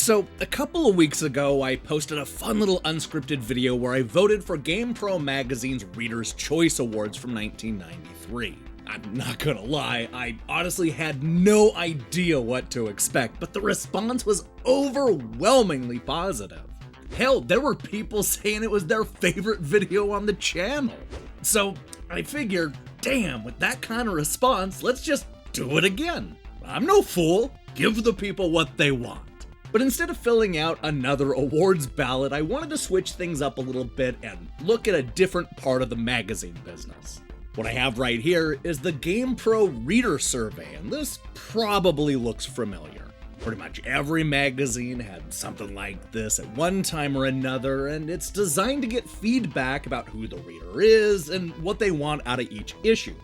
So, a couple of weeks ago, I posted a fun little unscripted video where I voted for GamePro magazine's Reader's Choice Awards from 1993. I'm not gonna lie, I honestly had no idea what to expect, but the response was overwhelmingly positive. Hell, there were people saying it was their favorite video on the channel. So, I figured, damn, with that kind of response, let's just do it again. I'm no fool. Give the people what they want. But instead of filling out another awards ballot, I wanted to switch things up a little bit and look at a different part of the magazine business. What I have right here is the GamePro Reader Survey, and this probably looks familiar. Pretty much every magazine had something like this at one time or another, and it's designed to get feedback about who the reader is and what they want out of each issue.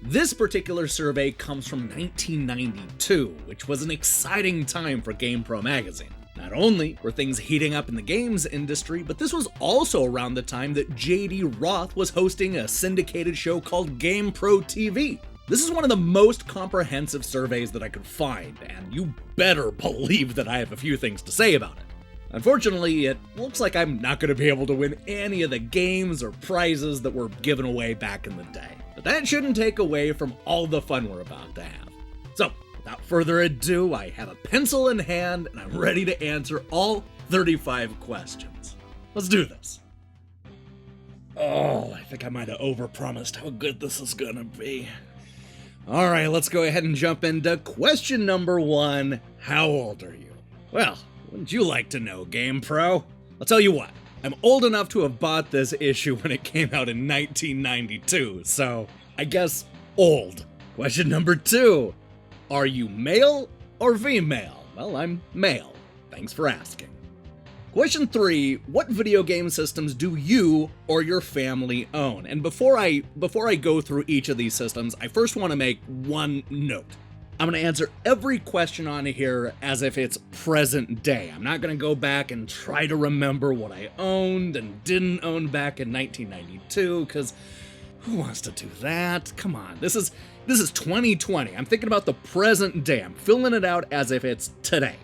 This particular survey comes from 1992, which was an exciting time for GamePro magazine. Not only were things heating up in the games industry, but this was also around the time that J.D. Roth was hosting a syndicated show called GamePro TV. This is one of the most comprehensive surveys that I could find, and you better believe that I have a few things to say about it. Unfortunately, it looks like I'm not going to be able to win any of the games or prizes that were given away back in the day. But that shouldn't take away from all the fun we're about to have. So, without further ado, I have a pencil in hand and I'm ready to answer all 35 questions. Let's do this. Oh, I think I might have overpromised how good this is gonna be. Alright, let's go ahead and jump into question number 1. How old are you? Well, wouldn't you like to know, GamePro? I'll tell you what. I'm old enough to have bought this issue when it came out in 1992, so I guess old. Question number 2. Are you male or female? Well, I'm male. Thanks for asking. Question 3. What video game systems do you or your family own? And before I go through each of these systems, I first want to make one note. I'm going to answer every question on here as if it's present day. I'm not going to go back and try to remember what I owned and didn't own back in 1992, because who wants to do that? Come on, this is 2020. I'm thinking about the present day. I'm filling it out as if it's today.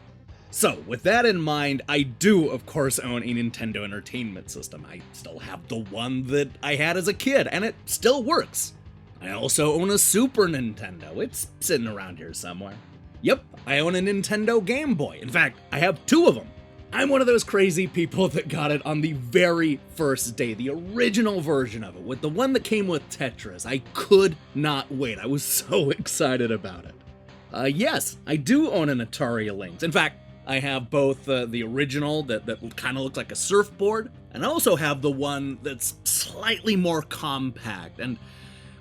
So, with that in mind, I do, of course, own a Nintendo Entertainment System. I still have the one that I had as a kid, and it still works. I also own a Super Nintendo. It's sitting around here somewhere. Yep, I own a Nintendo Game Boy. In fact, I have 2 of them. I'm one of those crazy people that got it on the very first day, the original version of it, with the one that came with Tetris. I could not wait. I was so excited about it. Yes, I do own an Atari Lynx. In fact, I have both the original that kind of looks like a surfboard, and I also have the one that's slightly more compact. And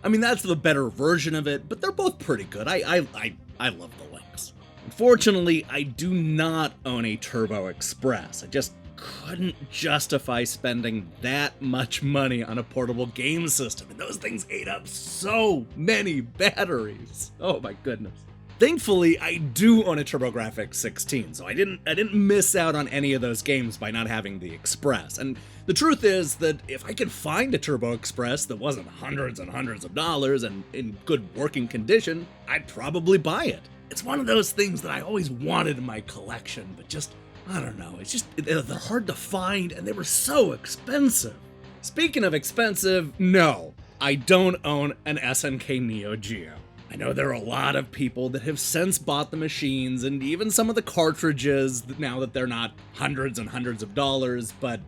I mean, that's the better version of it, but they're both pretty good. I love the Lynx. Unfortunately, I do not own a Turbo Express. I just couldn't justify spending that much money on a portable game system, and those things ate up so many batteries. Oh my goodness. Thankfully, I do own a TurboGrafx 16, so I didn't miss out on any of those games by not having the Express. And the truth is that if I could find a Turbo Express that wasn't hundreds and hundreds of dollars and in good working condition, I'd probably buy it. It's one of those things that I always wanted in my collection, but just, I don't know, they're hard to find and they were so expensive. Speaking of expensive, no, I don't own an SNK Neo Geo. I know there are a lot of people that have since bought the machines and even some of the cartridges now that they're not hundreds and hundreds of dollars, but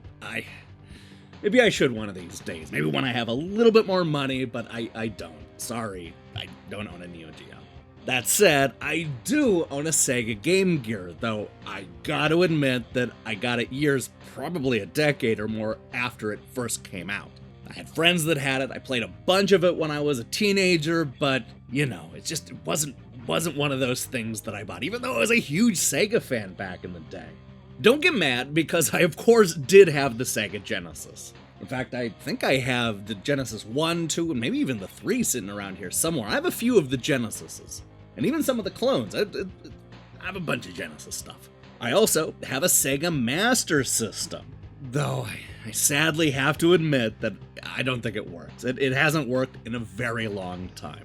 maybe I should one of these days. Maybe when I have a little bit more money, but I don't. Sorry, I don't own a Neo Geo. That said, I do own a Sega Game Gear, though I gotta admit that I got it years, probably a decade or more after it first came out. I had friends that had it. I played a bunch of it when I was a teenager, but you know, it wasn't one of those things that I bought, even though I was a huge Sega fan back in the day. Don't get mad, because I of course did have the Sega Genesis. In fact, I think I have the Genesis 1, 2, and maybe even the 3 sitting around here somewhere. I have a few of the Genesises, and even some of the clones. I have a bunch of Genesis stuff. I also have a Sega Master System, though I sadly have to admit that I don't think it works. It hasn't worked in a very long time.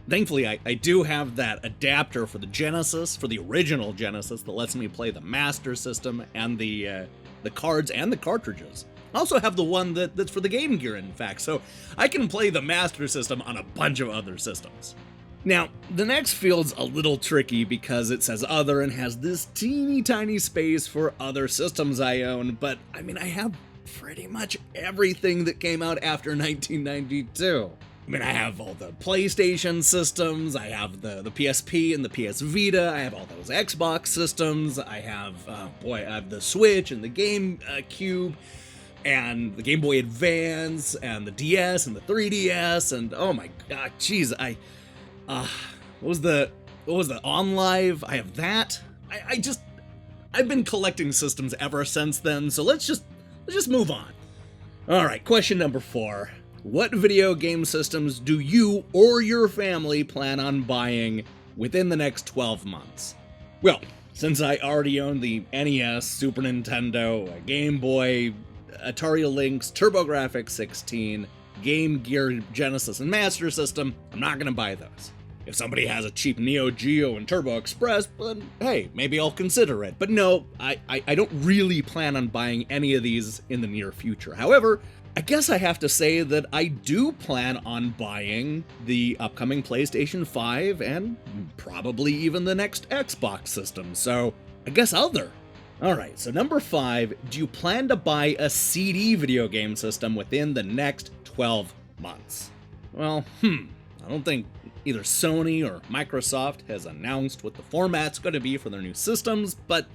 Thankfully, I do have that adapter for the Genesis, for the original Genesis, that lets me play the Master System and the cards and the cartridges. I also have the one that's for the Game Gear, in fact, so I can play the Master System on a bunch of other systems. Now, the next field's a little tricky because it says other and has this teeny tiny space for other systems I own, but I mean, I have pretty much everything that came out after 1992. I mean, I have all the PlayStation systems, I have the PSP and the PS Vita, I have all those Xbox systems, I have, I have the Switch and the GameCube, and the Game Boy Advance, and the DS, and the 3DS, and oh my god, jeez, what was the OnLive? I have that. I've been collecting systems ever since then, so let's just move on. Alright, question number 4. What video game systems do you or your family plan on buying within the next 12 months? Well, since I already own the NES, Super Nintendo, Game Boy, Atari Lynx, TurboGrafx 16, Game Gear, Genesis, and Master System, I'm not gonna buy those. If somebody has a cheap Neo Geo and Turbo Express, then hey, maybe I'll consider it. But no, I don't really plan on buying any of these in the near future. However, I guess I have to say that I do plan on buying the upcoming PlayStation 5 and probably even the next Xbox system, so I guess other. Alright, so number 5, do you plan to buy a CD video game system within the next 12 months? Well, I don't think either Sony or Microsoft has announced what the format's going to be for their new systems, but,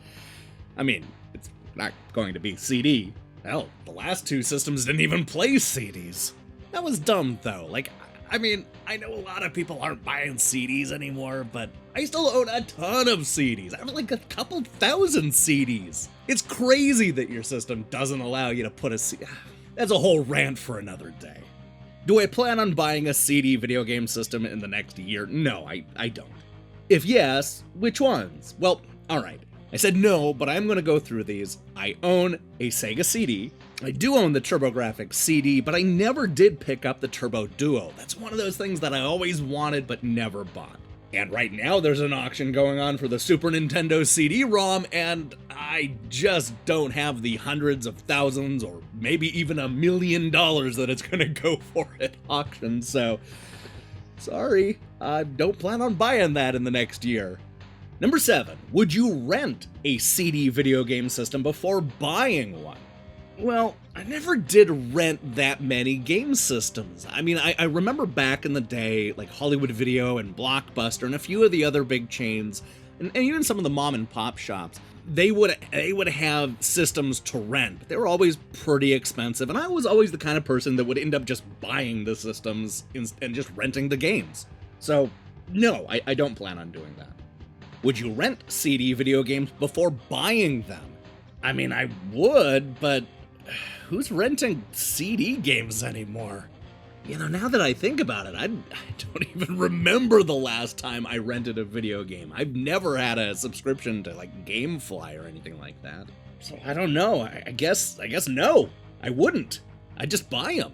I mean, it's not going to be CD. Hell, the last 2 systems didn't even play CDs. That was dumb, though. Like, I mean, I know a lot of people aren't buying CDs anymore, but I still own a ton of CDs. I have like a couple thousand CDs. It's crazy that your system doesn't allow you to put a CD. That's a whole rant for another day. Do I plan on buying a CD video game system in the next year? No, I don't. If yes, which ones? Well, alright. I said no, but I'm going to go through these. I own a Sega CD. I do own the TurboGrafx CD, but I never did pick up the Turbo Duo. That's one of those things that I always wanted but never bought. And right now there's an auction going on for the Super Nintendo CD-ROM, and I just don't have the hundreds of thousands or maybe even $1 million that it's going to go for at auction, so sorry, I don't plan on buying that in the next year. Number 7, would you rent a CD video game system before buying one? Well, I never did rent that many game systems. I mean, I remember back in the day, like Hollywood Video and Blockbuster and a few of the other big chains, and even some of the mom and pop shops, they would have systems to rent. They were always pretty expensive, and I was always the kind of person that would end up just buying the systems and just renting the games. So, no, I don't plan on doing that. Would you rent CD video games before buying them? I mean, I would, but who's renting CD games anymore? You know, now that I think about it, I don't even remember the last time I rented a video game. I've never had a subscription to, like, GameFly or anything like that. So I don't know. I guess no. I wouldn't. I'd just buy them.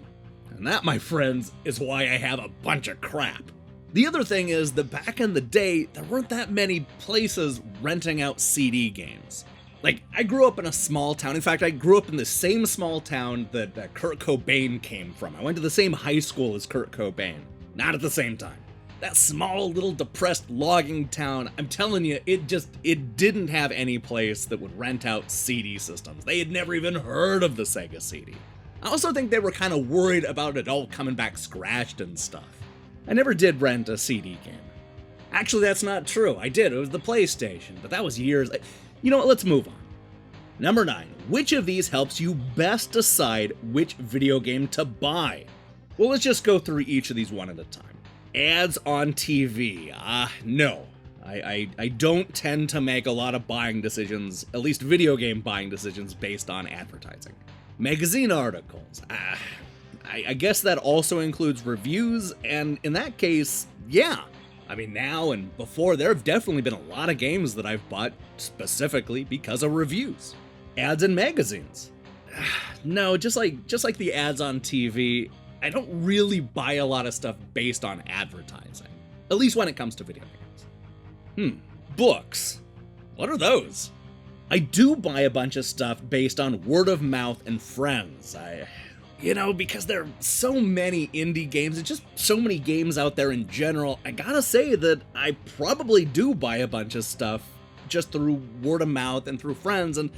And that, my friends, is why I have a bunch of crap. The other thing is that back in the day, there weren't that many places renting out CD games. Like, I grew up in a small town. In fact, I grew up in the same small town that Kurt Cobain came from. I went to the same high school as Kurt Cobain. Not at the same time. That small, little, depressed logging town, I'm telling you, it didn't have any place that would rent out CD systems. They had never even heard of the Sega CD. I also think they were kind of worried about it all coming back scratched and stuff. I never did rent a CD game. Actually, that's not true. I did. It was the PlayStation, but that was years. You know what? Let's move on. Number 9. Which of these helps you best decide which video game to buy? Well, let's just go through each of these one at a time. Ads on TV. No. I don't tend to make a lot of buying decisions, at least video game buying decisions, based on advertising. Magazine articles. I guess that also includes reviews, and in that case, yeah. I mean, now and before, there have definitely been a lot of games that I've bought specifically because of reviews. Ads in magazines. No, just like the ads on TV, I don't really buy a lot of stuff based on advertising. At least when it comes to video games. Books. What are those? I do buy a bunch of stuff based on word of mouth and friends. Because there are so many indie games and just so many games out there in general, I gotta say that I probably do buy a bunch of stuff just through word of mouth and through friends, and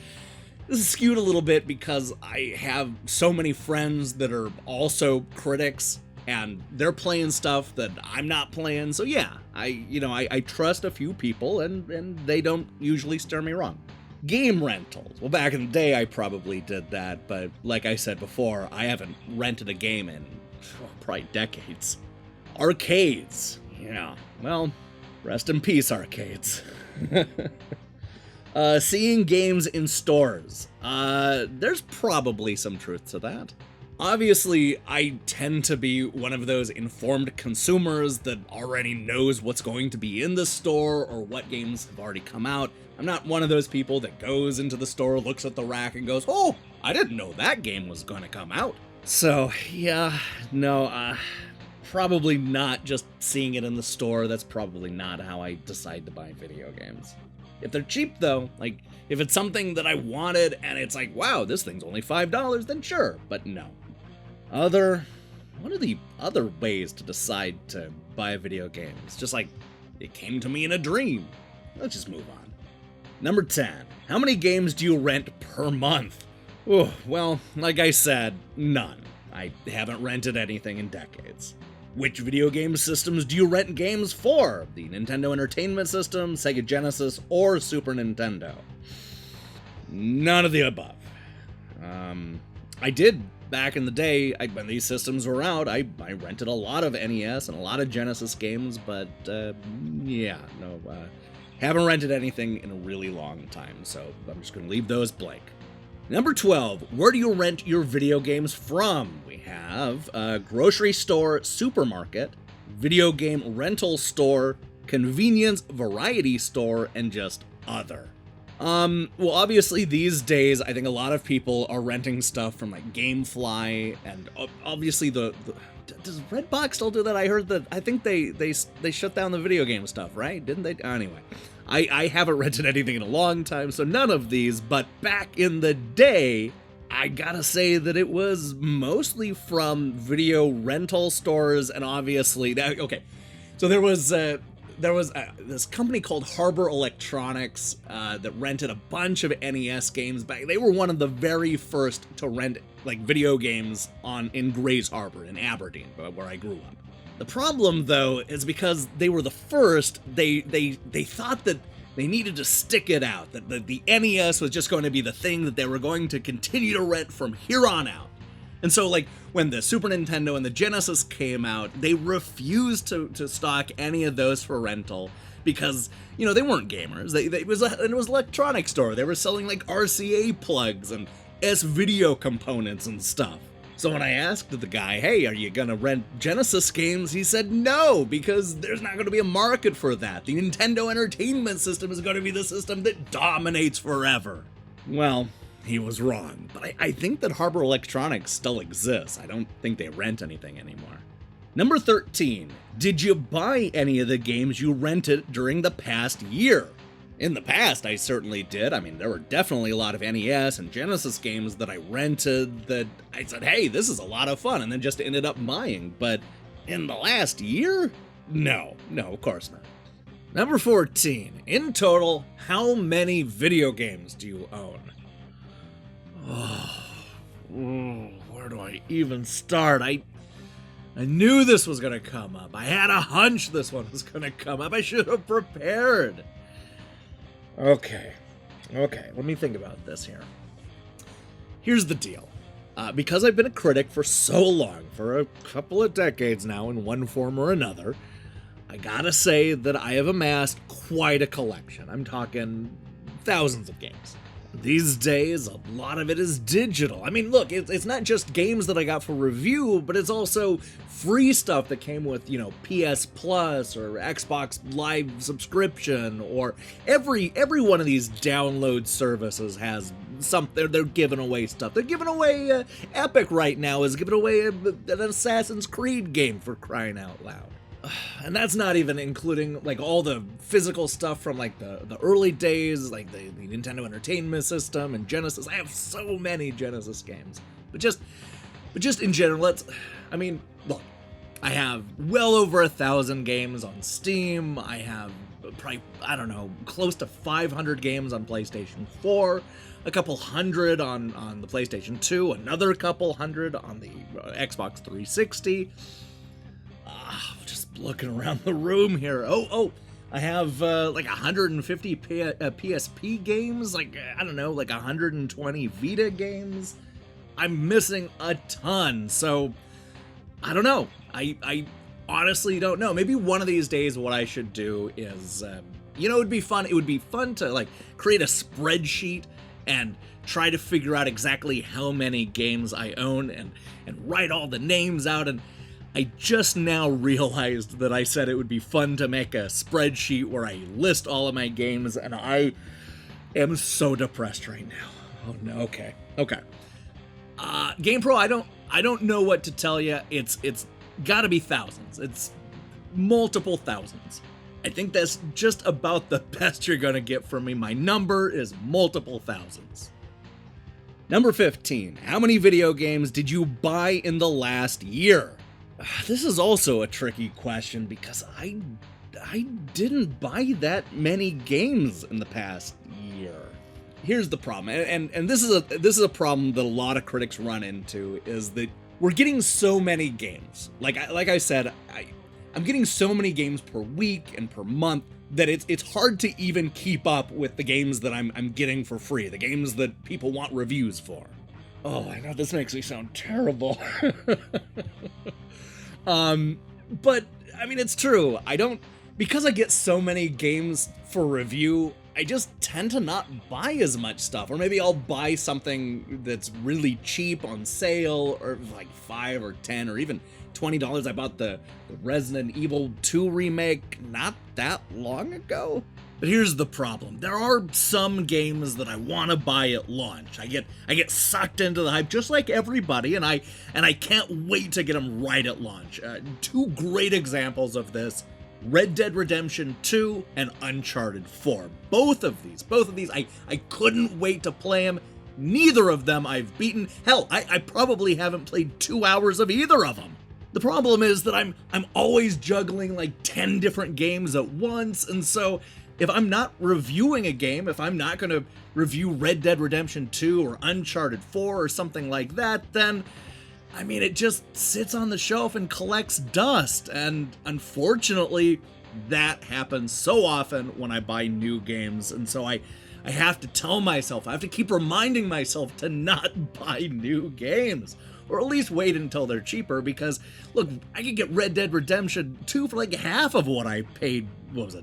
this is skewed a little bit because I have so many friends that are also critics, and they're playing stuff that I'm not playing, so yeah, I trust a few people, and they don't usually steer me wrong. Game rentals. Well, back in the day, I probably did that, but like I said before, I haven't rented a game in probably decades. Arcades. Yeah, well, rest in peace, arcades. Seeing games in stores. There's probably some truth to that. Obviously, I tend to be one of those informed consumers that already knows what's going to be in the store or what games have already come out. I'm not one of those people that goes into the store, looks at the rack, and goes, "Oh, I didn't know that game was going to come out." So, yeah, no, probably not just seeing it in the store. That's probably not how I decide to buy video games. If they're cheap, though, like, if it's something that I wanted and it's like, wow, this thing's only $5, then sure, but no. What are the other ways to decide to buy a video game? It's just like, it came to me in a dream. Let's just move on. Number 10. How many games do you rent per month? Oh, well, like I said, none. I haven't rented anything in decades. Which video game systems do you rent games for? The Nintendo Entertainment System, Sega Genesis, or Super Nintendo? None of the above. I did back in the day, when these systems were out, I rented a lot of NES and a lot of Genesis games, but haven't rented anything in a really long time, so I'm just going to leave those blank. Number 12, where do you rent your video games from? We have a grocery store, supermarket, video game rental store, convenience variety store, and just other. Well, obviously these days, I think a lot of people are renting stuff from like GameFly, and obviously does Redbox still do that? I think they shut down the video game stuff, right? Didn't they? Anyway, I haven't rented anything in a long time, so none of these, but back in the day, I gotta say that it was mostly from video rental stores, and obviously, so there was this company called Harbor Electronics that rented a bunch of NES games back. They were one of the very first to rent like video games in Grays Harbor in Aberdeen, where I grew up. The problem, though, is because they were the first, they thought that they needed to stick it out, that the NES was just going to be the thing that they were going to continue to rent from here on out. And so, like, when the Super Nintendo and the Genesis came out, they refused to stock any of those for rental because, they weren't gamers. It was an electronics store. They were selling, like, RCA plugs and S-video components and stuff. So when I asked the guy, hey, are you gonna rent Genesis games? He said no, because there's not gonna be a market for that. The Nintendo Entertainment System is gonna be the system that dominates forever. Well, he was wrong, but I think that Harbor Electronics still exists. I don't think they rent anything anymore. Number 13, did you buy any of the games you rented during the past year? In the past, I certainly did. I mean, there were definitely a lot of NES and Genesis games that I rented that I said, hey, this is a lot of fun, and then just ended up buying. But in the last year? No, of course not. Number 14, in total, how many video games do you own? Where do I even start? I knew this was going to come up. I had a hunch this one was going to come up. I should have prepared. Okay, let me think about this here. Here's the deal. Because I've been a critic for so long, for a couple of decades now in one form or another, I gotta say that I have amassed quite a collection. I'm talking thousands of games. These days, a lot of it is digital. I mean, look, it's not just games that I got for review, but it's also free stuff that came with, PS Plus or Xbox Live subscription, or every one of these download services has something. They're giving away stuff. They're giving away, Epic right now is giving away an Assassin's Creed game, for crying out loud. and that's not even including like all the physical stuff from like the early days, like the Nintendo Entertainment System and Genesis. I have so many Genesis games, but just in general, look, I have well over 1,000 games on Steam. I have probably, I don't know, close to 500 games on PlayStation 4, a couple hundred on the PlayStation 2, another couple hundred on the Xbox 360. Just looking around the room here. I have like 150 PSP games, like, I don't know, like 120 Vita games. I'm missing a ton, so I don't know. I honestly don't know. Maybe one of these days what I should do is, it would be fun. It would be fun to like create a spreadsheet and try to figure out exactly how many games I own and write all the names out. And I just now realized that I said it would be fun to make a spreadsheet where I list all of my games, and I am so depressed right now. Oh no, okay. GamePro, I don't know what to tell you. It's gotta be thousands. It's multiple thousands. I think that's just about the best you're gonna get from me. My number is multiple thousands. Number 15, how many video games did you buy in the last year? This is also a tricky question because I didn't buy that many games in the past year. Here's the problem, and this is a problem that a lot of critics run into, is that we're getting so many games. Like I said, I'm getting so many games per week and per month that it's hard to even keep up with the games that I'm getting for free, the games that people want reviews for. Oh, I know this makes me sound terrible. But I mean, it's true. Because I get so many games for review, I just tend to not buy as much stuff. Or maybe I'll buy something that's really cheap on sale, or like $5 or $10 or even $20. I bought the Resident Evil 2 remake not that long ago. But here's the problem. There are some games that I want to buy at launch. I get sucked into the hype just like everybody, and I can't wait to get them right at launch. Two great examples of this: Red Dead Redemption 2 and Uncharted 4. Both of these, I couldn't wait to play them. Neither of them I've beaten. Hell, I probably haven't played 2 hours of either of them. The problem is that I'm always juggling like 10 different games at once, and so if I'm not reviewing a game, if I'm not going to review Red Dead Redemption 2 or Uncharted 4 or something like that, then, I mean, it just sits on the shelf and collects dust. And unfortunately, that happens so often when I buy new games. And so I have to tell myself, I have to keep reminding myself to not buy new games. Or at least wait until they're cheaper, because, look, I could get Red Dead Redemption 2 for like half of what I paid,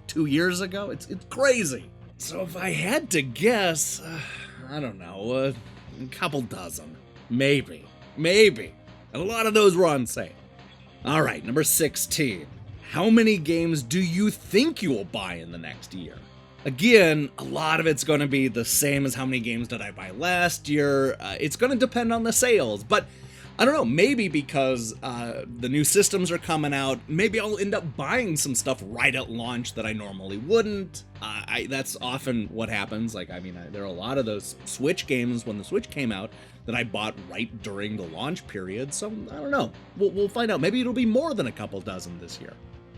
2 years ago? It's crazy. So if I had to guess, I don't know, a couple dozen. Maybe. And a lot of those were on sale. All right, number 16. How many games do you think you will buy in the next year? Again, a lot of it's going to be the same as how many games did I buy last year. It's going to depend on the sales, but I don't know, maybe because the new systems are coming out, maybe I'll end up buying some stuff right at launch that I normally wouldn't. That's often what happens. Like, I mean, there are a lot of those Switch games when the Switch came out that I bought right during the launch period, so I don't know. We'll find out. Maybe it'll be more than a couple dozen this year.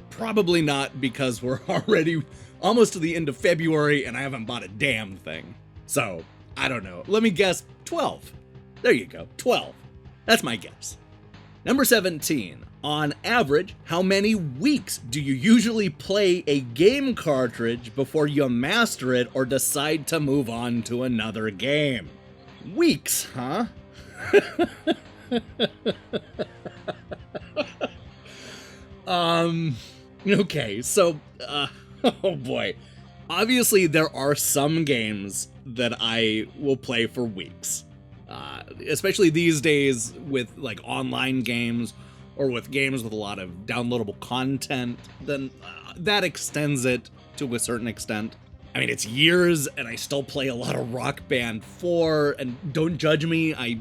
Probably not, because we're already almost to the end of February and I haven't bought a damn thing. So, I don't know. Let me guess, 12. There you go, 12. That's my guess. Number 17. On average, how many weeks do you usually play a game cartridge before you master it or decide to move on to another game? Weeks, huh? Okay, so, oh boy. Obviously, there are some games that I will play for weeks. Especially these days with like online games or with games with a lot of downloadable content, then that extends it to a certain extent. I mean, it's years and I still play a lot of Rock Band 4, and don't judge me, I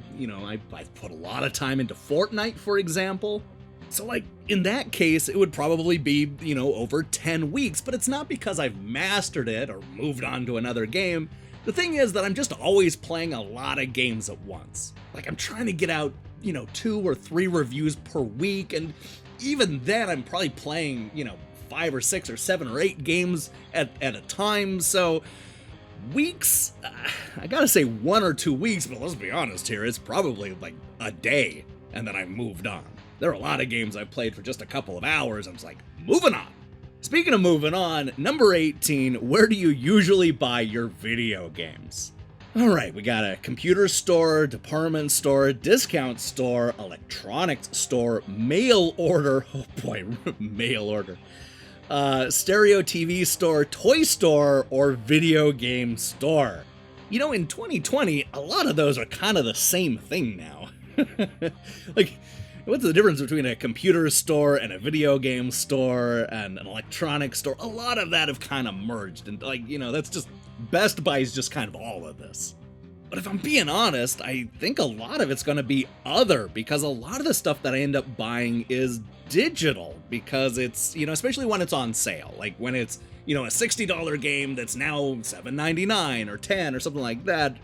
put a lot of time into Fortnite, for example. So like, in that case, it would probably be, over 10 weeks, but it's not because I've mastered it or moved on to another game. The thing is that I'm just always playing a lot of games at once. Like, I'm trying to get out, 2 or 3 reviews per week, and even then I'm probably playing, 5 or 6 or 7 or 8 games at a time, so weeks, I gotta say 1 or 2 weeks, but let's be honest here, it's probably like a day, and then I moved on. There are a lot of games I've played for just a couple of hours, I'm just like, moving on. Speaking of moving on, number 18, where do you usually buy your video games? Alright, we got a computer store, department store, discount store, electronics store, mail order, oh boy, mail order, stereo TV store, toy store, or video game store. In 2020, a lot of those are kind of the same thing now. Like, what's the difference between a computer store and a video game store and an electronics store? A lot of that have kind of merged, and that's just, Best Buy is just kind of all of this. But if I'm being honest, I think a lot of it's going to be other, because a lot of the stuff that I end up buying is digital, because it's, especially when it's on sale, like when it's, a $60 game that's now $7.99 or $10 or something like that.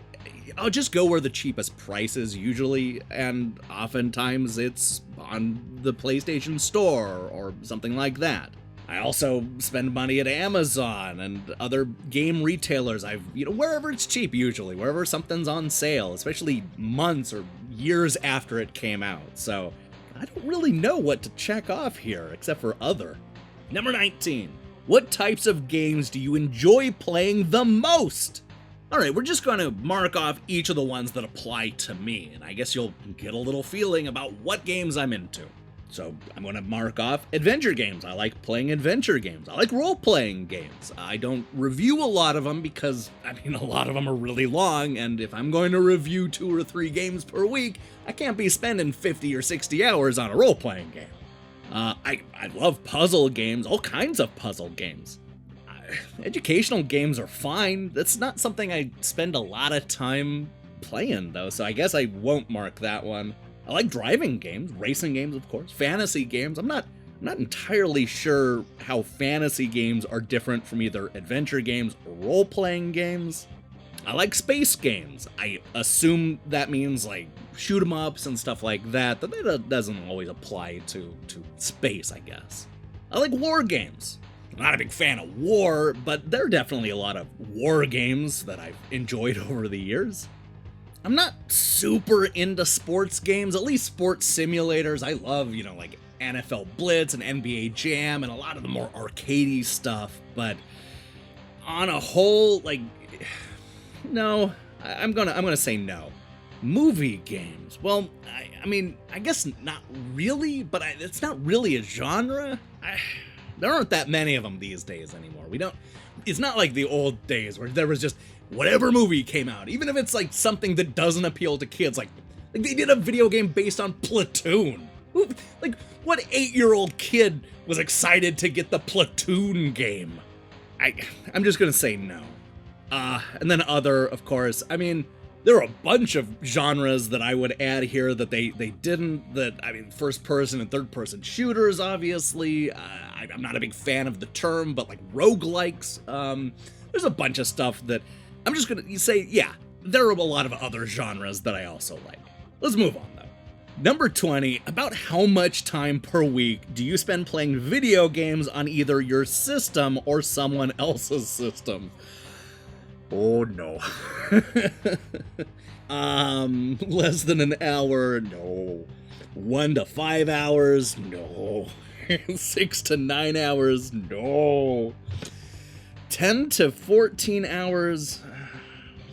I'll just go where the cheapest price is usually, and oftentimes it's on the PlayStation Store or something like that. I also spend money at Amazon and other game retailers. Wherever it's cheap usually, wherever something's on sale, especially months or years after it came out. So I don't really know what to check off here except for other. Number 19. What types of games do you enjoy playing the most? Alright, we're just going to mark off each of the ones that apply to me, and I guess you'll get a little feeling about what games I'm into. So I'm going to mark off adventure games. I like playing adventure games. I like role-playing games. I don't review a lot of them because, a lot of them are really long, and if I'm going to review 2 or 3 games per week, I can't be spending 50 or 60 hours on a role-playing game. I love puzzle games, all kinds of puzzle games. Educational games are fine. That's not something I spend a lot of time playing, though, so I guess I won't mark that one. I like driving games, racing games, of course, fantasy games. I'm not entirely sure how fantasy games are different from either adventure games or role-playing games. I like space games. I assume that means like shoot 'em ups and stuff like that, but that doesn't always apply to space, I guess. I like war games. I'm not a big fan of war, but there are definitely a lot of war games that I've enjoyed over the years. I'm not super into sports games, at least sports simulators. I love, like NFL Blitz and NBA Jam and a lot of the more arcadey stuff, but on a whole, no, I'm gonna say no. Movie games. Well, I guess not really, but it's not really a genre. There aren't that many of them these days anymore. It's not like the old days where there was just whatever movie came out, even if it's like something that doesn't appeal to kids, like they did a video game based on Platoon. Like, what 8-year-old kid was excited to get the Platoon game? I'm just gonna say no. And then other, of course, there are a bunch of genres that I would add here that they didn't, first person and third person shooters, obviously. I'm not a big fan of the term, but like roguelikes, there's a bunch of stuff that I'm just gonna say, yeah, there are a lot of other genres that I also like. Let's move on, though. Number 20, about how much time per week do you spend playing video games on either your system or someone else's system? Oh, no. Less than an hour? No. 1 to 5 hours? No. 6 to 9 hours? No. 10 to 14 hours?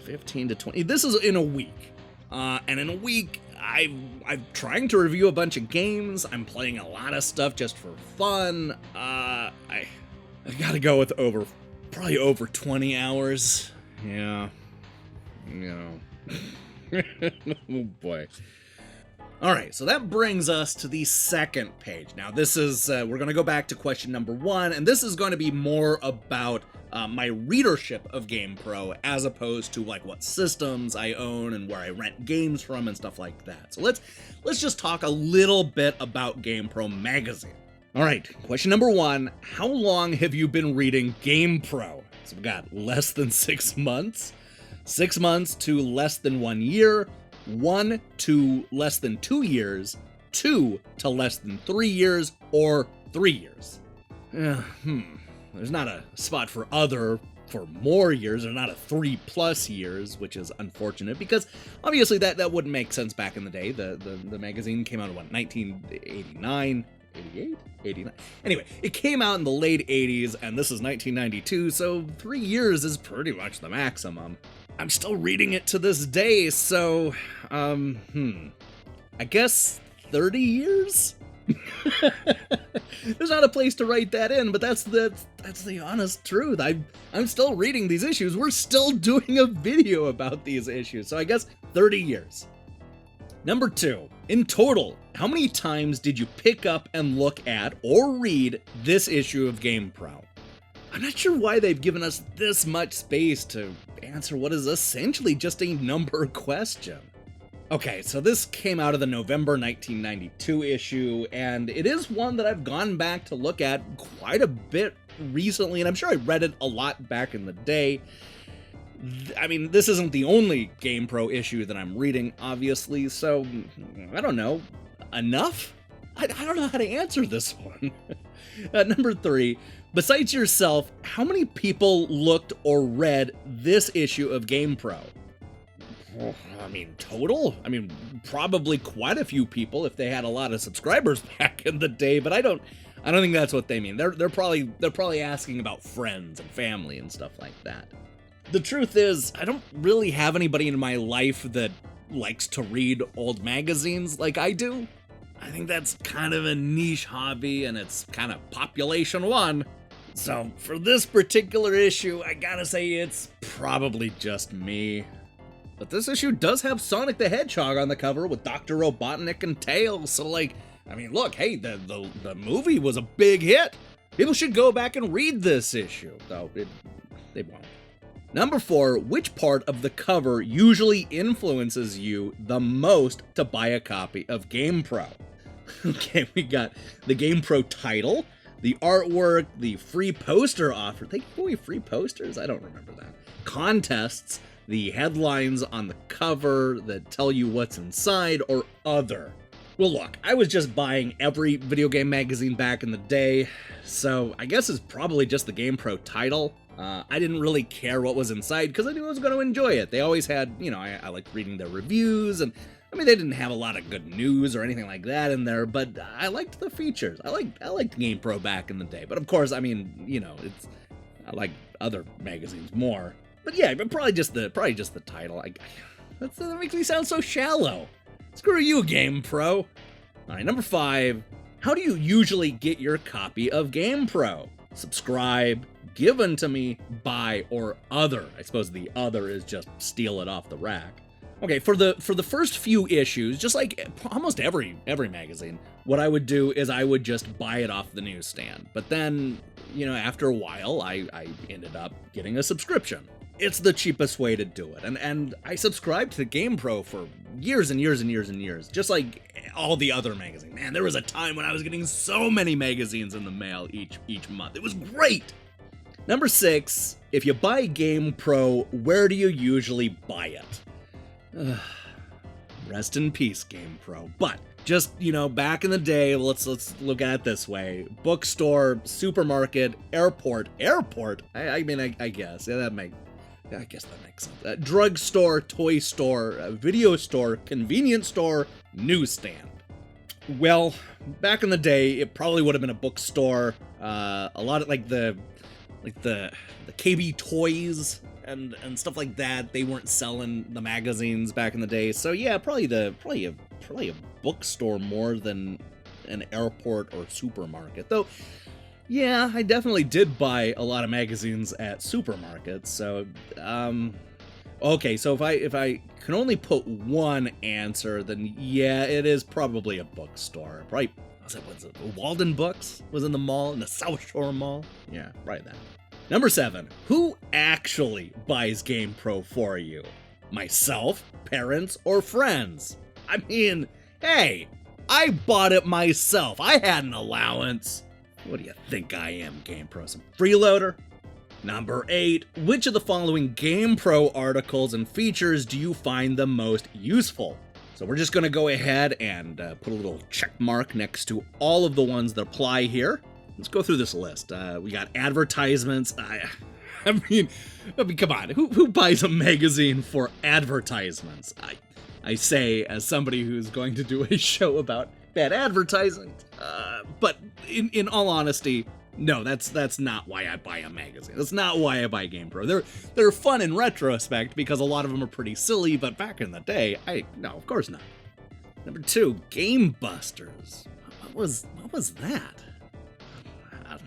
15 to 20. This is in a week. And in a week, I'm trying to review a bunch of games. I'm playing a lot of stuff just for fun. I've got to go with probably over 20 hours. Yeah. Oh boy. All right, so that brings us to the second page. Now, this is, we're going to go back to question number 1, and this is going to be more about my readership of GamePro as opposed to like what systems I own and where I rent games from and stuff like that. So let's just talk a little bit about GamePro magazine. All right, question number 1, how long have you been reading GamePro? So we got less than 6 months, 6 months to less than 1 year, 1 to less than 2 years, 2 to less than 3 years, or 3 years. There's not a spot for other for more years. There's not a 3+ years, which is unfortunate because obviously that wouldn't make sense back in the day. The magazine came out in what, 1989, 88, 89. Anyway, it came out in the late 80s, and this is 1992, so 3 years is pretty much the maximum. I'm still reading it to this day, so, I guess 30 years? There's not a place to write that in, but that's the honest truth. I'm still reading these issues. We're still doing a video about these issues, so I guess 30 years. Number 2, in total, how many times did you pick up and look at or read this issue of GamePro? I'm not sure why they've given us this much space to answer what is essentially just a number question. Okay, so this came out of the November 1992 issue, and it is one that I've gone back to look at quite a bit recently, and I'm sure I read it a lot back in the day. I mean, this isn't the only GamePro issue that I'm reading, obviously, so I don't know. Enough? I don't know how to answer this one. Number 3, besides yourself, how many people looked or read this issue of GamePro? I mean, total? I mean, probably quite a few people if they had a lot of subscribers back in the day, but I don't think that's what they mean. They're probably asking about friends and family and stuff like that. The truth is, I don't really have anybody in my life that likes to read old magazines like I do. I think that's kind of a niche hobby, and it's kind of population 1. So for this particular issue, I gotta say it's probably just me. But this issue does have Sonic the Hedgehog on the cover with Dr. Robotnik and Tails, so like, I mean, look, hey, the movie was a big hit. People should go back and read this issue, though they won't. Number 4, which part of the cover usually influences you the most to buy a copy of GamePro? Okay, we got the GamePro title, the artwork, the free poster offer. They give away free posters? I don't remember that. Contests, the headlines on the cover that tell you what's inside, or other. Well, look, I was just buying every video game magazine back in the day, so I guess it's probably just the GamePro title. I didn't really care what was inside because I knew I was going to enjoy it. They always had, you know, I liked reading their reviews, and I mean, they didn't have a lot of good news or anything like that in there, but I liked the features. I liked GamePro back in the day, but of course, I mean, you know, I like other magazines more. But yeah, but probably just the title. That makes me sound so shallow. Screw you, GamePro. All right, number 5. How do you usually get your copy of GamePro? Subscribe, given to me, buy, or other. I suppose the other is just steal it off the rack. Okay, for the first few issues, just like almost every magazine, what I would do is I would just buy it off the newsstand. But then, you know, after a while, I ended up getting a subscription. It's the cheapest way to do it. And I subscribed to GamePro for years and years and years and years, just like all the other magazines. Man, there was a time when I was getting so many magazines in the mail each month. It was great. Number 6, if you buy GamePro, where do you usually buy it? Rest in peace, GamePro. But just, you know, back in the day, let's look at it this way: bookstore, supermarket, airport. I guess that makes sense. Drugstore, toy store, video store, convenience store, newsstand. Well, back in the day, it probably would have been a bookstore. A lot of like the KB Toys and stuff like that. They weren't selling the magazines back in the day, so yeah, probably a bookstore more than an airport or supermarket. Though, yeah, I definitely did buy a lot of magazines at supermarkets. So, Okay, so if I can only put one answer, then yeah, it is probably a bookstore. Probably, was it Walden Books? Was in the mall, in the South Shore Mall? Yeah, right that. Number 7, who actually buys GamePro for you? Myself, parents, or friends? I mean, hey, I bought it myself. I had an allowance. What do you think I am, GamePro? Some freeloader? Number 8, which of the following GamePro articles and features do you find the most useful? So we're just going to go ahead and put a little check mark next to all of the ones that apply here. Let's go through this list. We got advertisements. I mean, come on. Who buys a magazine for advertisements? I say as somebody who's going to do a show about bad advertising. But in all honesty, no, that's not why I buy a magazine. That's not why I buy GamePro. They're fun in retrospect because a lot of them are pretty silly, but back in the day, no, of course not. Number 2, Game Busters. What was that? I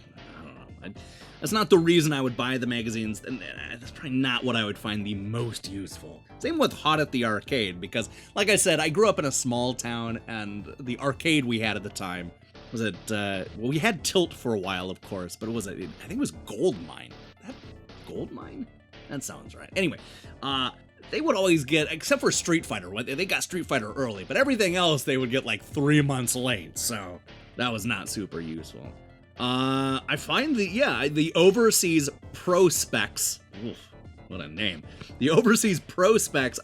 don't know. That's not the reason I would buy the magazines, and that's probably not what I would find the most useful. Same with Hot at the Arcade, because, like I said, I grew up in a small town, and the arcade we had at the time was well, we had Tilt for a while, of course, but I think it was Goldmine. That Goldmine? That sounds right. Anyway, they would always get, except for Street Fighter, they got Street Fighter early, but everything else they would get like 3 months late, so that was not super useful. I find the Overseas Prospects. Oof, what a name. The Overseas Prospects,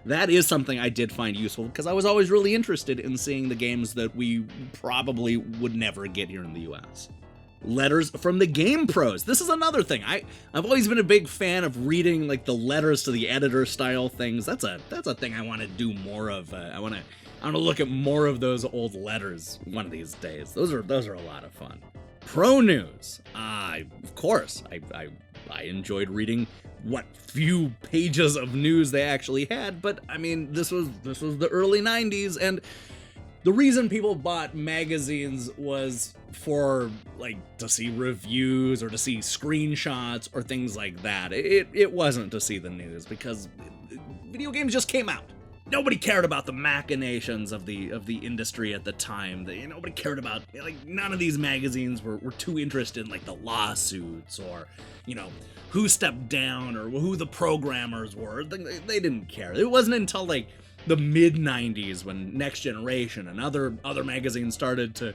that is something I did find useful because I was always really interested in seeing the games that we probably would never get here in the US. Letters from the GamePro's. This is another thing. I've always been a big fan of reading like the letters to the editor style things. That's a thing I want to do more of. I want to look at more of those old letters one of these days. Those are a lot of fun. Pro news. Of course, I enjoyed reading what few pages of news they actually had, but I mean, this was the early 90s, and the reason people bought magazines was for like to see reviews or to see screenshots or things like that. It wasn't to see the news because video games just came out. Nobody cared about the machinations of the industry at the time. Nobody cared about, like, none of these magazines were too interested in like the lawsuits or, who stepped down or who the programmers were. They didn't care. It wasn't until like the mid 90s when Next Generation and other magazines started to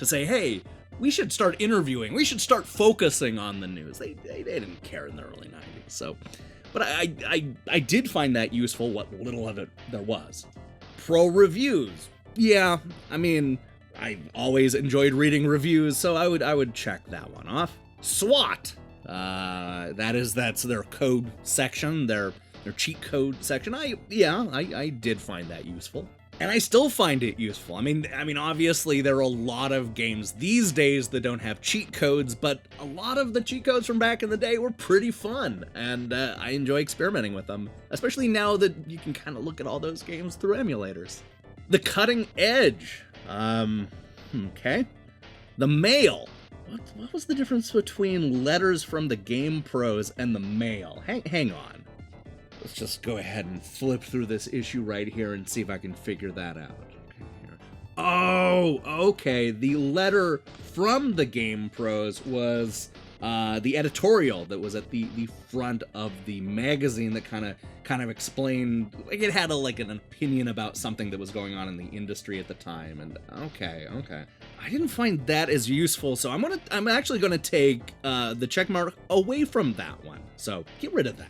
say, hey, we should start interviewing. We should start focusing on the news. They didn't care in the early 90s. So. But I did find that useful, what little of it there was. Pro reviews. Yeah, I mean, I always enjoyed reading reviews, so I would check that one off. SWAT. That's their code section, their cheat code section. I did find that useful. And I still find it useful. I mean, obviously there are a lot of games these days that don't have cheat codes, but a lot of the cheat codes from back in the day were pretty fun, and I enjoy experimenting with them, especially now that you can kind of look at all those games through emulators. The cutting edge. Okay. The mail. What was the difference between letters from the GamePro's and the mail? Hang on. Let's just go ahead and flip through this issue right here and see if I can figure that out. Oh, okay. The letter from the GamePro's was the editorial that was at the front of the magazine that kind of explained, like, it had an opinion about something that was going on in the industry at the time. And okay. I didn't find that as useful, so I'm actually gonna take the check mark away from that one. So get rid of that.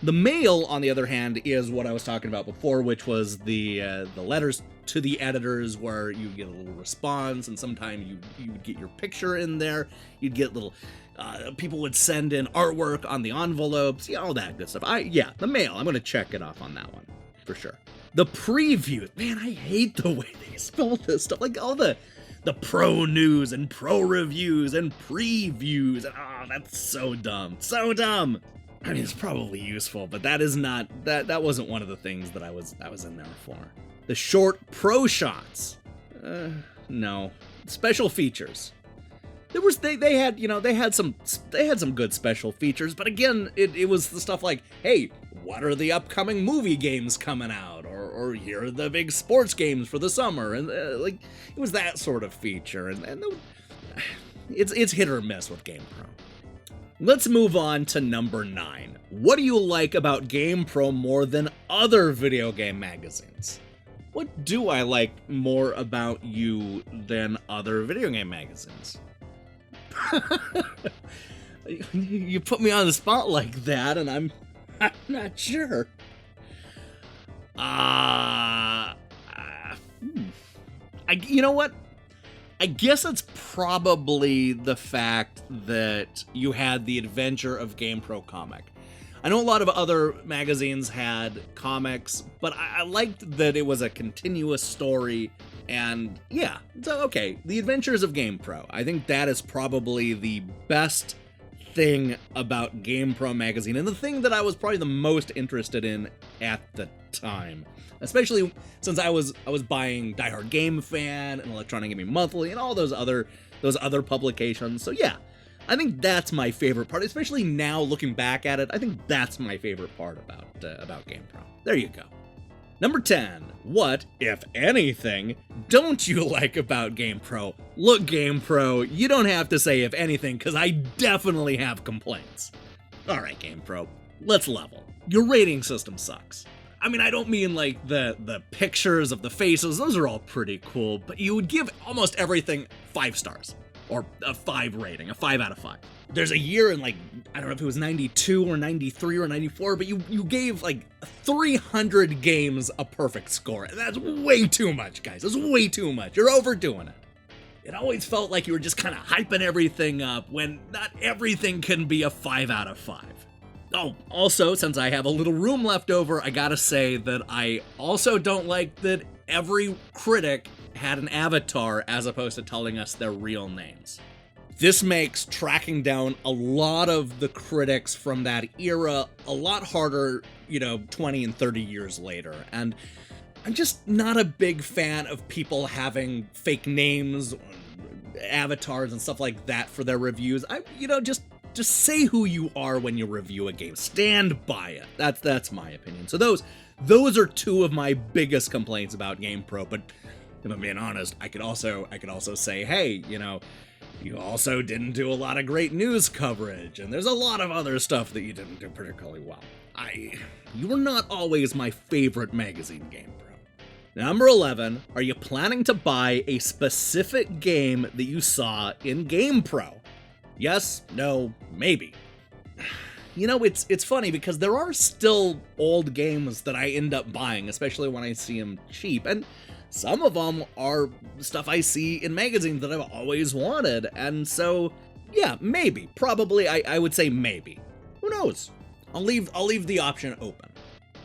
The mail, on the other hand, is what I was talking about before, which was the letters to the editors where you get a little response, and sometimes you would get your picture in there. You'd get little people would send in artwork on the envelopes, all that good stuff. The mail. I'm gonna check it off on that one for sure. The preview, man, I hate the way they spell this stuff. Like all the pro news and pro reviews and previews. That's so dumb. So dumb. I mean, it's probably useful, but that wasn't one of the things that I was in there for. The short pro shots. No. Special features. they had, you know, they had some good special features, but again, it was the stuff like, hey, what are the upcoming movie games coming out, or here are the big sports games for the summer, and like it was that sort of feature, and it's hit or miss with GamePro. Let's move on to number 9. What do you like about GamePro more than other video game magazines? What do I like more about you than other video game magazines? You put me on the spot like that, and I'm not sure. You know what? I guess it's probably the fact that you had the Adventure of GamePro comic. I know a lot of other magazines had comics, but I liked that it was a continuous story, and yeah, so okay, the Adventures of GamePro. I think that is probably the best thing about GamePro magazine, and the thing that I was probably the most interested in at the time. Especially since I was buying Die Hard Game Fan and Electronic Gaming Monthly and all those other publications. So yeah, I think that's my favorite part, especially now looking back at it. I think that's my favorite part about GamePro. There you go. Number 10. What, if anything, don't you like about GamePro? Look, GamePro, you don't have to say if anything, because I definitely have complaints. Alright, GamePro, let's level. Your rating system sucks. I mean, I don't mean like the pictures of the faces, those are all pretty cool, but you would give almost everything 5 stars. Or a 5 rating, a 5 out of 5. There's a year in, like, I don't know if it was 92 or 93 or 94, but you gave like 300 games a perfect score. And that's way too much, guys. That's way too much. You're overdoing it. It always felt like you were just kind of hyping everything up when not everything can be a 5 out of 5. Oh, also, since I have a little room left over, I gotta say that I also don't like that every critic had an avatar as opposed to telling us their real names. This makes tracking down a lot of the critics from that era a lot harder, 20 and 30 years later. And I'm just not a big fan of people having fake names, avatars, and stuff like that for their reviews. Just say who you are when you review a game. Stand by it. That's my opinion. So those are 2 of my biggest complaints about GamePro, but if I'm being honest, I could also say, hey, you also didn't do a lot of great news coverage, and there's a lot of other stuff that you didn't do particularly well. You were not always my favorite magazine, GamePro. Number 11, are you planning to buy a specific game that you saw in GamePro? Yes, no, maybe. It's funny because there are still old games that I end up buying, especially when I see them cheap, and some of them are stuff I see in magazines that I've always wanted, and so, yeah, maybe. Probably, I would say maybe. Who knows? I'll leave the option open.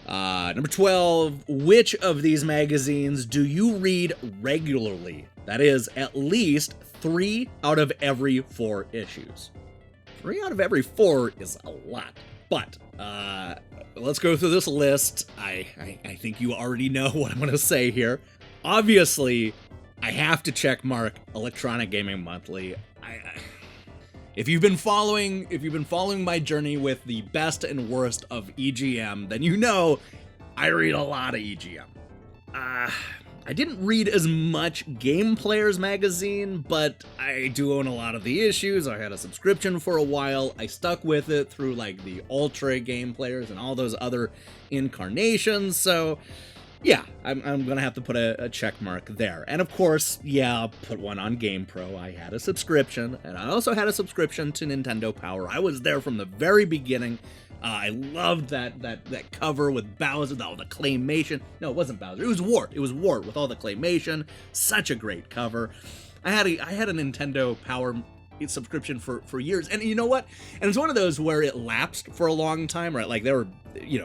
Number 12, which of these magazines do you read regularly? That is, at least 3 out of every 4 issues. 3 out of every 4 is a lot, but, let's go through this list. I think you already know what I'm going to say here. Obviously, I have to check mark Electronic Gaming Monthly. If you've been following my journey with the best and worst of EGM, then you know I read a lot of EGM. I didn't read as much Game Players magazine, but I do own a lot of the issues. I had a subscription for a while. I stuck with it through like the Ultra Game Players and all those other incarnations. So yeah, I'm gonna have to put a check mark there. And of course, yeah, I'll put one on GamePro. I had a subscription, and I also had a subscription to Nintendo Power. I was there from the very beginning. I loved that cover with Bowser, all the claymation. No, it wasn't Bowser. It was Wart. It was Wart with all the claymation. Such a great cover. I had a Nintendo Power subscription for years, and you know what? And it's one of those where it lapsed for a long time, right? Like there were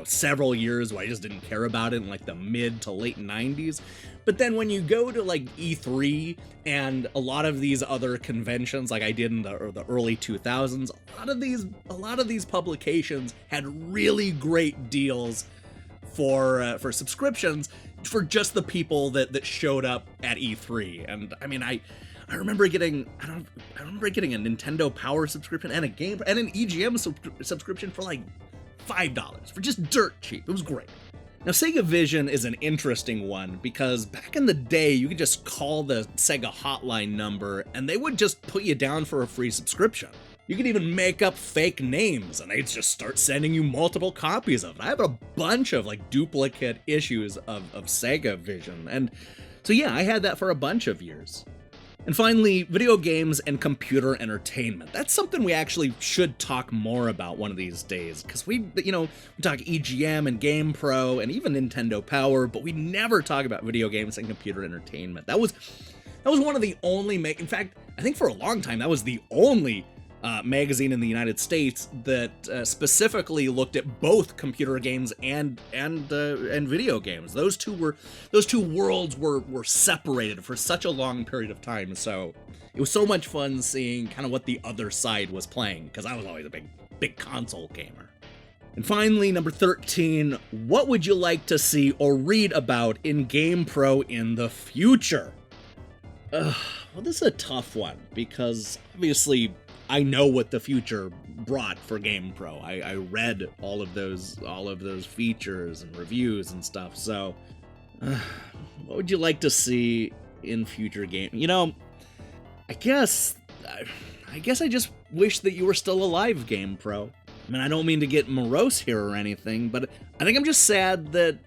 several years where I just didn't care about it in like the mid to late 90s. But then when you go to like E3 and a lot of these other conventions, like I did in the early 2000s, a lot of these publications had really great deals for subscriptions for just the people that showed up at E3. And I mean, I I remember getting a Nintendo Power subscription and an EGM subscription for like $5 for just dirt cheap. It was great. Now, Sega Vision is an interesting one because back in the day, you could just call the Sega hotline number and they would just put you down for a free subscription. You could even make up fake names and they'd just start sending you multiple copies of it. I have a bunch of like duplicate issues of Sega Vision. And so yeah, I had that for a bunch of years. And finally, video games and computer entertainment. That's something we actually should talk more about one of these days, because we talk EGM and GamePro and even Nintendo Power, but we never talk about video games and computer entertainment. That was one of the only in fact, I think for a long time that was the only magazine in the United States that specifically looked at both computer games and video games. Those two worlds were separated for such a long period of time. So it was so much fun seeing kind of what the other side was playing, because I was always a big console gamer. And finally, number 13, what would you like to see or read about in GamePro in the future? Well, this is a tough one because obviously I know what the future brought for GamePro. I read all of those features and reviews and stuff. So, what would you like to see in future game? I guess I just wish that you were still alive, GamePro. I mean, I don't mean to get morose here or anything, but I think I'm just sad that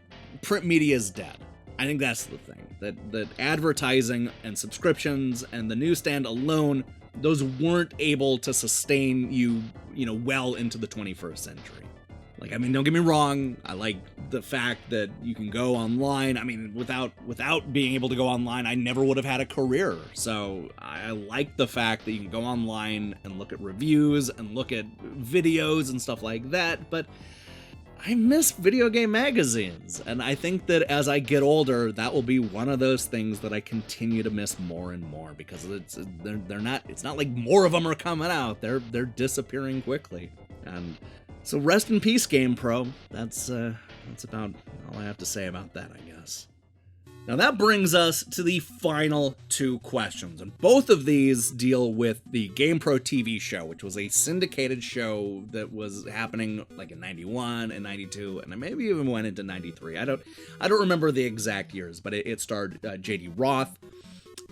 print media is dead. I think that's the thing. That advertising and subscriptions and the newsstand alone, those weren't able to sustain you, well into the 21st century. Like, I mean, don't get me wrong, I like the fact that you can go online. I mean, without being able to go online, I never would have had a career. So I like the fact that you can go online and look at reviews and look at videos and stuff like that, but I miss video game magazines, and I think that as I get older, that will be one of those things that I continue to miss more and more, because it's not like more of them are coming out. They're disappearing quickly. And so rest in peace, GamePro. That's about all I have to say about that, I guess. Now that brings us to the final two questions, and both of these deal with the GamePro TV show, which was a syndicated show that was happening like in 91 and 92, and maybe even went into 93. I don't remember the exact years, but it starred J.D. Roth,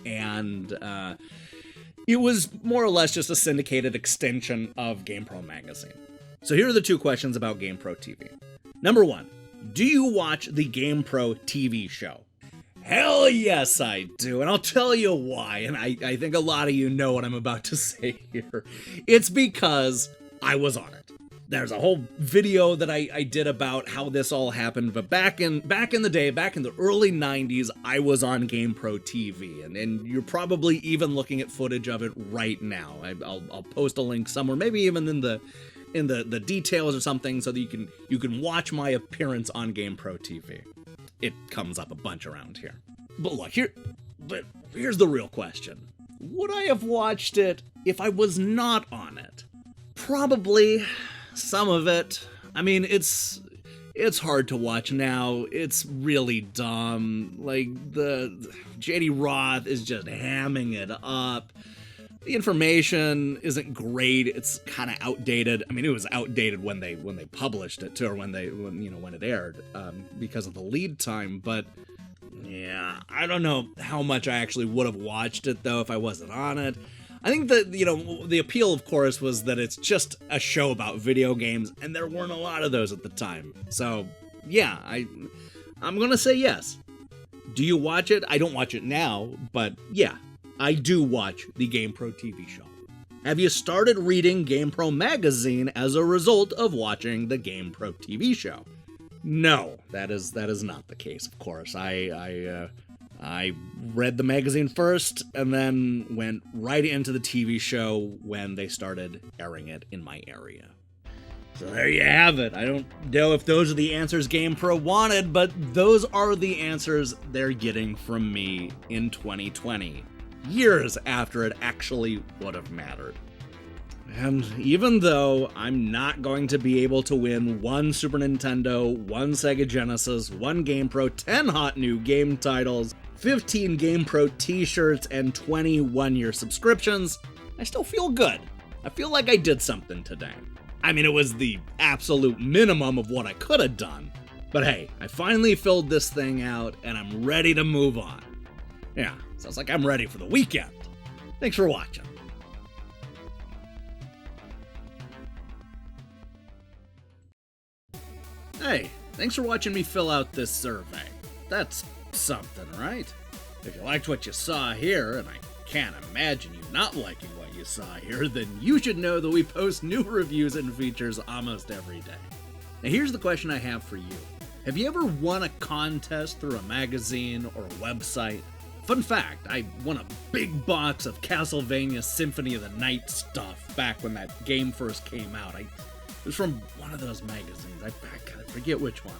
and it was more or less just a syndicated extension of GamePro magazine. So here are the two questions about GamePro TV. Number 1, do you watch the GamePro TV show? Hell yes, I do, and I'll tell you why, and I think a lot of you know what I'm about to say here. It's because I was on it. There's a whole video that I did about how this all happened, but back in the day, back in the early 90s, I was on GamePro TV, and you're probably even looking at footage of it right now. I'll post a link somewhere, maybe even in the details or something, so that you can watch my appearance on GamePro TV. It comes up a bunch around here. But look, here's the real question. Would I have watched it if I was not on it? Probably. Some of it. I mean, it's hard to watch now. It's really dumb. Like, the J.D. Roth is just hamming it up. The information isn't great. It's kind of outdated. I mean, it was outdated when they published it too, or when it aired, because of the lead time. But yeah, I don't know how much I actually would have watched it though if I wasn't on it. I think that the appeal, of course, was that it's just a show about video games, and there weren't a lot of those at the time. So yeah, I'm gonna say yes. Do you watch it? I don't watch it now, but yeah. I do watch the GamePro TV show. Have you started reading GamePro magazine as a result of watching the GamePro TV show? No, that is not the case, of course. I read the magazine first and then went right into the TV show when they started airing it in my area. So there you have it. I don't know if those are the answers GamePro wanted, but those are the answers they're getting from me in 2020. Years after it actually would have mattered. And even though I'm not going to be able to win one Super Nintendo, one Sega Genesis, one GamePro, 10 hot new game titles, 15 GamePro t-shirts, and 20 one-year subscriptions, I still feel good. I feel like I did something today. I mean, it was the absolute minimum of what I could have done. But hey, I finally filled this thing out, and I'm ready to move on. Yeah, sounds like I'm ready for the weekend. Thanks for watching. Hey, thanks for watching me fill out this survey. That's something, right? If you liked what you saw here, and I can't imagine you not liking what you saw here, then you should know that we post new reviews and features almost every day. Now here's the question I have for you. Have you ever won a contest through a magazine or a website? Fun fact, I won a big box of Castlevania Symphony of the Night stuff back when that game first came out. It was from one of those magazines. I forget which one.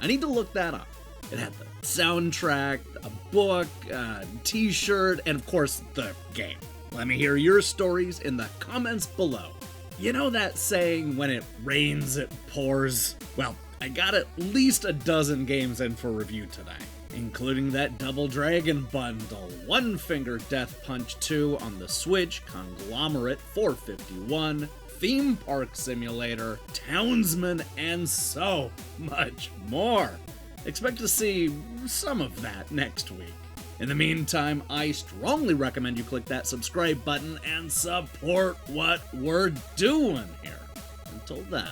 I need to look that up. It had the soundtrack, a book, a t-shirt, and of course, the game. Let me hear your stories in the comments below. You know that saying, when it rains, it pours? Well, I got at least a dozen games in for review today, including that Double Dragon bundle, One Finger Death Punch 2 on the Switch, Conglomerate 451, Theme Park Simulator, Townsman, and so much more. Expect to see some of that next week. In the meantime, I strongly recommend you click that subscribe button and support what we're doing here. Until then.